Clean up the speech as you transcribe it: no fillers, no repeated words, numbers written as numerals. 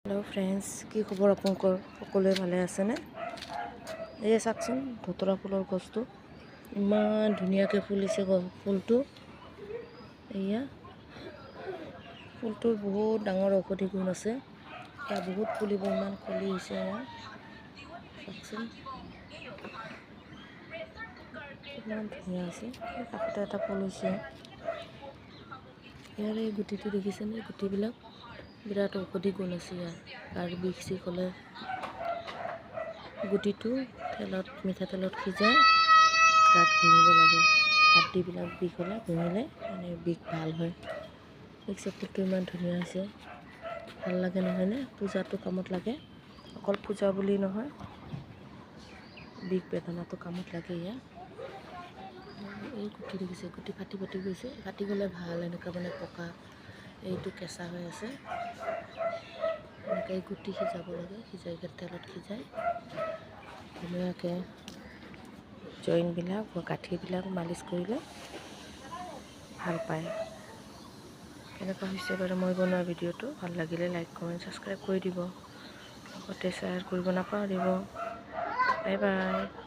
Hello friends কি খবৰ আপোনালোকৰ সকলোৱে ভালে আছে নে এই চাকচোন ধতৰা ফুলৰ গছটো ইমান ধুনীয়াকৈ ফুলিছে ফুলটো এয়া ফুলটোৰ বহুত ডাঙৰ ঔষধি গুণ আছে এয়া বহুত ফুলিব ইমান কলি হৈছে এয়া চাকচোন ইমান ধুনীয়া আছে কাষতে এটা ফুল হৈছে ইয়াৰ এই গুটিটো দেখিছেনে গুটিবিলাক বিৰাট ঔষধি গুণ আছে ইয়াৰ আৰু বিষ চিষ হ'লে গুটিটো মিঠাতেলত সিজাই গাত ঘঁহিব লাগে হাড়দিবিলাক বিষ হ'লে ঘঁহিলে মানে বিষ ভাল হয় দেখিছে ফুলটো ইমান ধুনীয়া হৈছে ভাল লাগে নহয়নে পূজাটো কামত লাগে অকল পূজা বুলি নহয় বিষ বেদনাটো কামত লাগে ইয়াৰ এই গুটি দেখিছে গুটি ফাটি গৈছে ফাটি গ'লে ভাল এনেকুৱা মানে পকা এইটো কেঁচা হৈ আছে এনেকৈ গুটি সিজাব লাগে সিজাই তেলত সিজাই ধুনীয়াকৈ জইনবিলাক বা গাঁঠিবিলাক মালিচ কৰিলে ভাল পায় কেনেকুৱা হৈছে বাৰু মই বনোৱা ভিডিঅ'টো ভাল লাগিলে লাইক কমেণ্ট ছাবস্ক্ৰাইব কৰি দিব লগতে শ্বেয়াৰ কৰিব নাপাহৰিব বাই বাই।